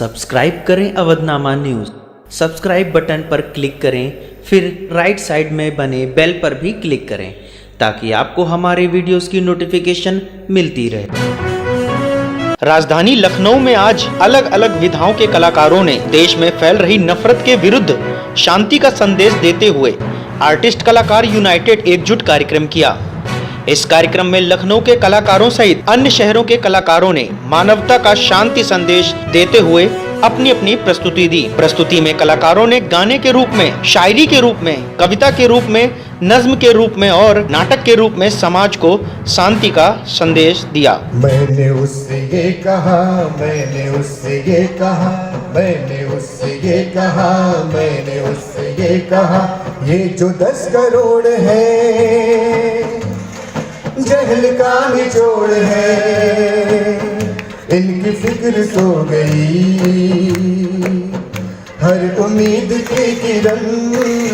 Subscribe करें Avadhnama news. Subscribe button पर click करें, फिर राइट साइड में बने बेल पर भी क्लिक करें ताकि आपको हमारे वीडियोस की नोटिफिकेशन मिलती रहे। राजधानी लखनऊ में आज अलग अलग विधाओं के कलाकारों ने देश में फैल रही नफरत के विरुद्ध शांति का संदेश देते हुए आर्टिस्ट कलाकार यूनाइटेड एकजुट कार्यक्रम किया। इस कार्यक्रम में लखनऊ के कलाकारों सहित अन्य शहरों के कलाकारों ने मानवता का शांति संदेश देते हुए अपनी अपनी प्रस्तुति दी। प्रस्तुति में कलाकारों ने गाने के रूप में, शायरी के रूप में, कविता के रूप में, नज्म के रूप में और नाटक के रूप में समाज को शांति का संदेश दिया। मैंने उससे ये कहा, मैंने उससे ये कहा, मैंने उससे ये कहा, मैंने उससे ये कहा, ये जो 10 करोड़ है जहल का निचोड़ है, इनकी फिक्र सो गई, हर उम्मीद की किरण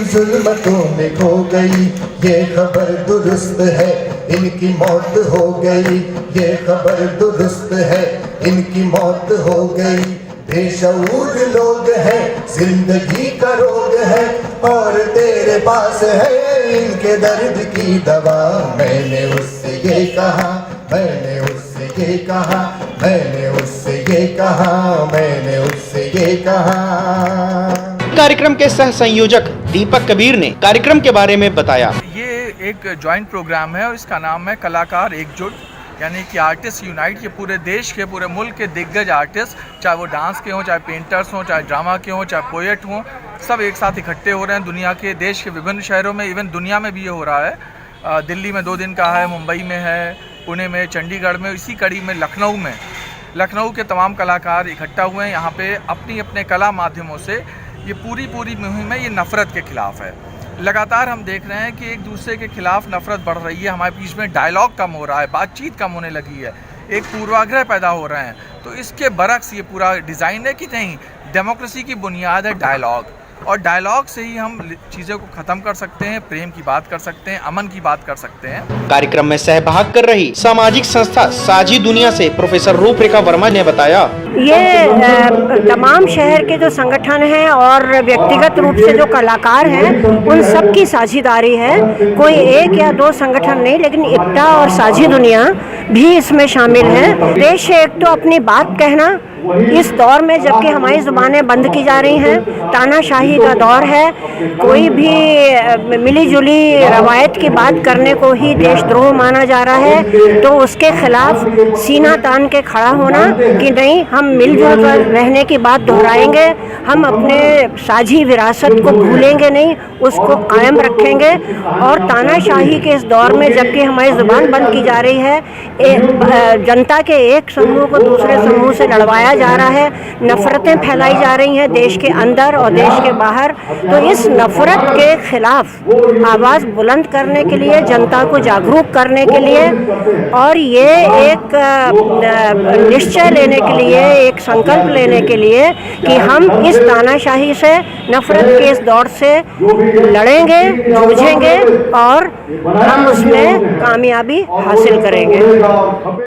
जुल्मतों में खो गई। ये खबर दुरुस्त है, इनकी मौत हो गई, ये खबर दुरुस्त है, इनकी मौत हो गई। बेशऊर लोग हैं, जिंदगी का रोग है और तेरे पास है इनके दर्द की दवा। मैंने उससे ये कहा, मैंने उससे ये कहा, मैंने उससे ये कहा, मैंने उससे ये कहा। कार्यक्रम के सह संयोजक दीपक कबीर ने कार्यक्रम के बारे में बताया। ये एक जॉइंट प्रोग्राम है और इसका नाम है कलाकार एकजुट, यानी कि आर्टिस्ट यूनाइट। ये पूरे देश के, पूरे मुल्क के दिग्गज आर्टिस्ट, चाहे वो डांस के हों, चाहे पेंटर्स हों, चाहे ड्रामा के हों, चाहे पोएट हों, सब एक साथ इकट्ठे हो रहे हैं दुनिया के, देश के विभिन्न शहरों में, इवन दुनिया में भी ये हो रहा है। दिल्ली में 2 दिन का है, मुंबई में है, पुणे में, चंडीगढ़ में, इसी कड़ी में लखनऊ के तमाम कलाकार इकट्ठा हुए हैं यहाँ पे अपनी अपने कला माध्यमों से। ये पूरी मुहिम है, ये नफ़रत के ख़िलाफ़ है। लगातार हम देख रहे हैं कि एक दूसरे के खिलाफ नफरत बढ़ रही है, हमारे बीच में डायलॉग कम हो रहा है, बातचीत कम होने लगी है, एक पूर्वाग्रह पैदा हो रहे हैं। तो इसके बरक्स ये पूरा डिज़ाइन है कि नहीं, डेमोक्रेसी की बुनियाद है डायलॉग, और डायलॉग से ही हम चीज़ों को ख़त्म कर सकते हैं, प्रेम की बात कर सकते हैं, अमन की बात कर सकते हैं। कार्यक्रम में सहभाग कर रही सामाजिक संस्था साझी दुनिया से प्रोफेसर रूपरेखा वर्मा ने बताया, ये तमाम शहर के जो संगठन हैं और व्यक्तिगत रूप से जो कलाकार हैं उन सब की साझेदारी है। कोई 1 या 2 संगठन नहीं, लेकिन इक्टा और साझी दुनिया भी इसमें शामिल है। उद्देश्य एक तो अपनी बात कहना, इस दौर में जबकि हमारी ज़ुबानें बंद की जा रही हैं, तानाशाही का दौर है, कोई भी मिलीजुली रवायत की बात करने को ही देशद्रोह माना जा रहा है, तो उसके खिलाफ सीना तान के खड़ा होना कि नहीं, हम मिलजुल कर रहने की बात दोहराएंगे, हम अपने साझी विरासत को भूलेंगे नहीं, उसको कायम रखेंगे। और तानाशाही के इस दौर में जबकि हमारी ज़ुबान बंद की जा रही है, जनता के एक समूह को दूसरे समूह से लड़वाया जा रहा है, नफ़रतें फैलाई जा रही हैं देश के अंदर और देश के बाहर, तो इस नफ़रत के खिलाफ आवाज़ बुलंद करने के लिए, जनता को जागरूक करने के लिए और ये एक निश्चय लेने के लिए, एक संकल्प लेने के लिए कि हम इस तानाशाही से, नफ़रत के इस दौर से लड़ेंगे, जूझेंगे और हम उसमें कामयाबी हासिल करेंगे।